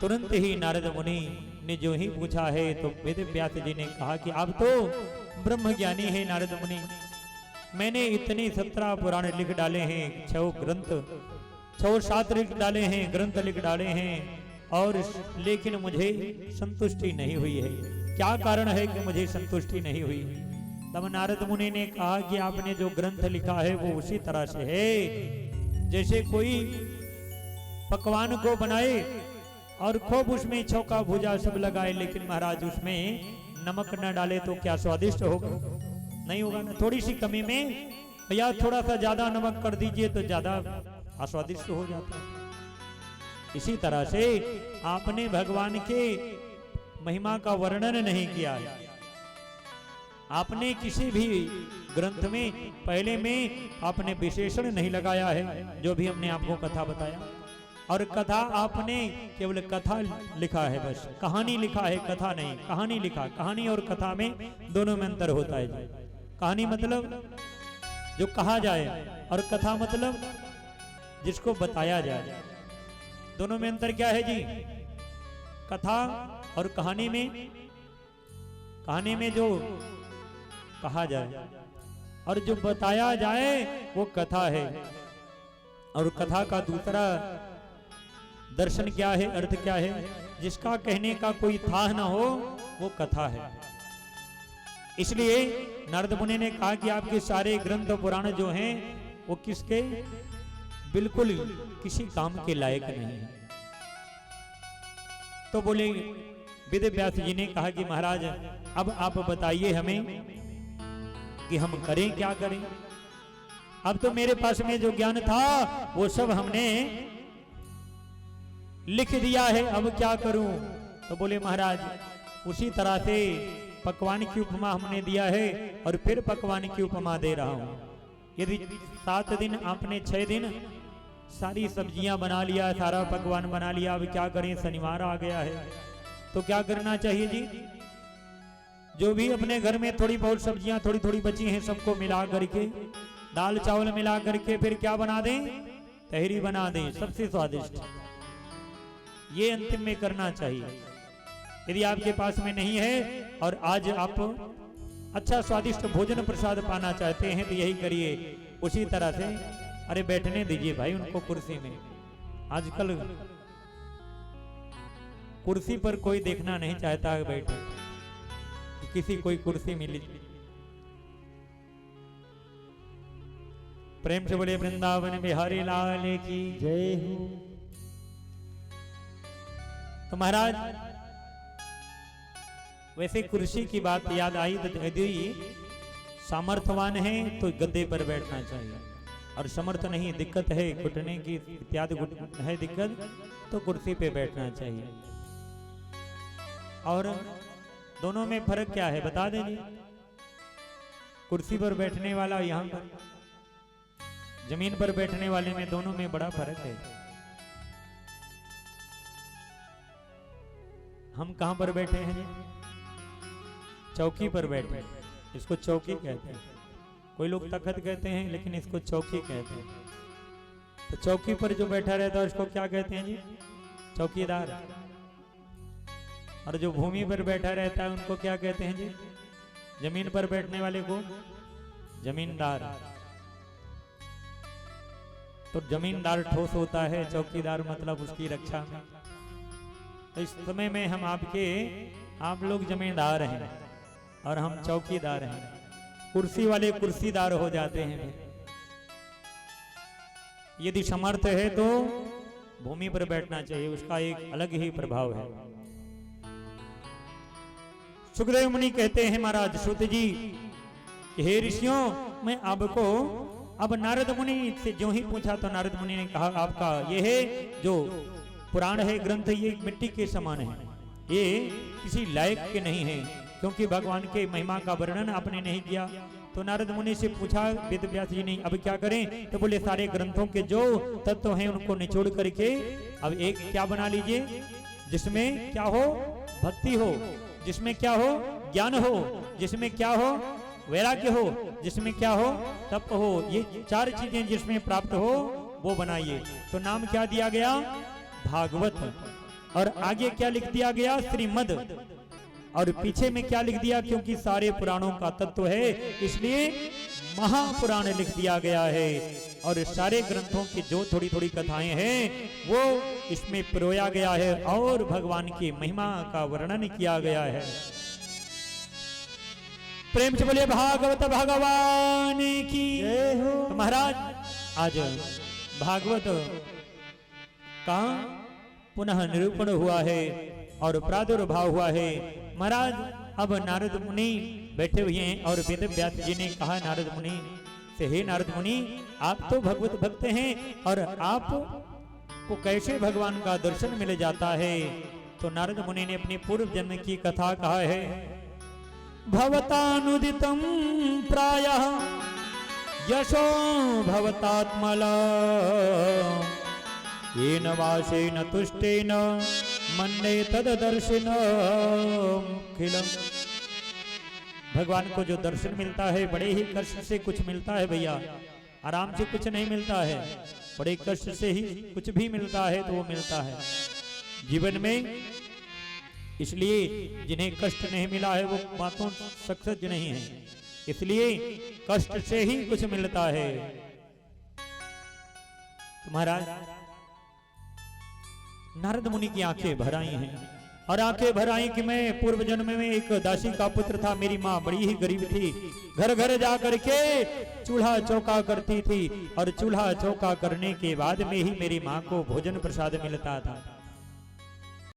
तुरंत ही नारद मुनि ने जो ही पूछा है तो वेद व्यास जी ने कहा कि आप तो ब्रह्म ज्ञानी है नारद मुनि। मैंने इतने 17 पुराण लिख डाले हैं, 6 ग्रंथ 6 शास्त्र लिख डाले हैं, ग्रंथ लिख डाले हैं, और लेकिन मुझे संतुष्टि नहीं हुई है। क्या कारण है कि मुझे संतुष्टि नहीं हुई? तब नारद मुनि ने कहा कि आपने जो ग्रंथ लिखा है वो उसी तरह से है जैसे कोई पकवान को बनाए और खूब उसमें चौका भुजा सब लगाए, लेकिन महाराज उसमें नमक न डाले तो क्या स्वादिष्ट होगा? नहीं होगा ना। थोड़ी सी कमी में या थोड़ा सा ज्यादा नमक कर दीजिए तो ज्यादा अस्वादिष्ट हो जाता है। इसी तरह से आपने भगवान के महिमा का वर्णन नहीं किया है। आपने किसी भी ग्रंथ में पहले में आपने विशेषण नहीं लगाया है, जो भी हमने आपको कथा बताया। और कथा आपने केवल कथा लिखा है, बस कहानी लिखा है, कथा नहीं। कहानी लिखा, कहानी और कथा में दोनों में अंतर होता है जी। कहानी मतलब जो कहा जाए, और कथा मतलब जिसको बताया जाए। दोनों में अंतर क्या है जी? कथा और कहानी में जो कहा जाए और जो बताया जाए वो कथा है। और कथा का दूसरा दर्शन क्या है, अर्थ क्या है? जिसका कहने का कोई था ना हो वो कथा है। इसलिए नारद मुनि ने कहा कि आपके सारे ग्रंथ पुराण जो हैं वो किसके बिल्कुल किसी काम के लायक नहीं है। तो बोले वेद व्यास जी ने कहा कि महाराज अब आप बताइए हमें कि हम करें, क्या करें? अब तो मेरे पास में जो ज्ञान था वो सब हमने लिख दिया है, अब क्या करूं? तो बोले महाराज उसी तरह से पकवान की उपमा हमने दिया है और फिर पकवान की उपमा दे रहा हूं। यदि 7 दिन आपने 6 दिन सारी सब्जियां बना लिया, सारा पकवान बना लिया, अब क्या करें? शनिवार आ गया है तो क्या करना चाहिए जी? जो भी अपने घर में थोड़ी बहुत सब्जियां थोड़ी थोड़ी बची हैं सबको मिला करके, दाल चावल मिला करके फिर क्या बना दें? तहरी बना दें, सबसे स्वादिष्ट। ये अंतिम में करना चाहिए। यदि आपके पास में नहीं है और आज आप अच्छा स्वादिष्ट भोजन प्रसाद पाना चाहते हैं तो यही करिए। उसी तरह से अरे बैठने दीजिए भाई उनको कुर्सी में। आजकल कुर्सी पर कोई देखना नहीं चाहता है बैठे, किसी कोई कुर्सी मिली। प्रेम से बोले वृंदावन बिहारी लाल की जय हो। तो महाराज वैसे कुर्सी की बात याद आई तो यदि सामर्थ्यवान है तो गद्दे पर बैठना चाहिए, और समर्थ नहीं, दिक्कत है घुटने की इत्यादि है दिक्कत, तो कुर्सी पे बैठना चाहिए। और दोनों में फर्क क्या है बता देंगे? कुर्सी पर बैठने वाला यहाँ पर, जमीन पर बैठने वाले में, दोनों में बड़ा फर्क है। हम कहां पर बैठे हैं? चौकी पर बैठे, इसको चौकी कहते हैं। कोई लोग तखत कहते हैं लेकिन इसको चौकी कहते हैं। तो चौकी पर जो बैठा रहता है उसको क्या कहते हैं जी? चौकीदार। और जो भूमि पर बैठा रहता है उनको क्या कहते हैं जी? जमीन पर बैठने वाले को जमींदार। तो जमींदार ठोस होता है, चौकीदार मतलब उसकी रक्षा में। तो इस समय में हम आप लोग जमींदार हैं और हम चौकीदार हैं। कुर्सी वाले कुर्सीदार हो जाते हैं। यदि समर्थ है तो भूमि पर बैठना चाहिए, उसका एक अलग ही प्रभाव है। सुखदेव मुनि कहते हैं महाराज सूत जी, हे ऋषियों, मैं आपको अब नारद मुनि से जो ही पूछा तो नारद मुनि ने कहा आपका ये है जो पुराण है, ग्रंथ, ये मिट्टी के समान है, ये किसी लायक के नहीं है, क्योंकि भगवान के महिमा का वर्णन आपने नहीं किया। तो नारद मुनि से पूछा वेद व्यास जी ने अब क्या करें? तो बोले सारे ग्रंथों के जो तत्व हैं उनको निचोड़ करके अब एक क्या बना लीजिए जिसमें क्या हो? भक्ति हो, जिसमें क्या हो? ज्ञान हो, जिसमें क्या हो? वैराग्य हो, जिसमें क्या हो? तप हो। ये 4 चीजें जिसमें प्राप्त हो वो बनाइए। तो नाम क्या दिया गया? भागवत। और आगे क्या लिख दिया गया, श्रीमद, और पीछे में क्या लिख दिया, क्योंकि सारे पुराणों का तत्व है इसलिए महापुराण लिख दिया गया है। और सारे ग्रंथों की जो थोड़ी थोड़ी कथाएं हैं वो इसमें पिरोया गया है और भगवान की महिमा का वर्णन किया गया है। प्रेम से बोलिए भागवत भगवान की जय हो। तो महाराज आज भागवत का पुनः निरूपण हुआ है और प्रादुर्भाव हुआ है। महाराज अब नारद मुनि बैठे हुए हैं और वेद व्यास जी ने कहा नारद मुनि से, हे नारद मुनि आप तो भगवत भक्त हैं और आप को कैसे भगवान का दर्शन मिल जाता है। तो नारद मुनि ने अपनी पूर्व जन्म की कथा कहा है, भवतानुदितं प्रायः यशो भवतात्मला येन वासेन तुष्टेन मन्ये तददर्शिनमखिलम्। भगवान को जो दर्शन मिलता है बड़े ही कष्ट से कुछ मिलता है भैया, आराम से कुछ नहीं मिलता है, बड़े कष्ट से ही कुछ भी मिलता है तो वो मिलता है जीवन में। इसलिए जिन्हें कष्ट नहीं मिला है वो बातों सक्सेस नहीं है, इसलिए कष्ट से ही कुछ मिलता है। तो महाराज नारद मुनि की आंखें भर आई हैं और आंखें भर आई कि मैं पूर्व जन्म में एक दासी का पुत्र था, मेरी माँ बड़ी ही गरीब थी, घर घर जा करके चूल्हा चौका करती थी और चूल्हा चौका करने के बाद में ही मेरी माँ को भोजन प्रसाद मिलता था।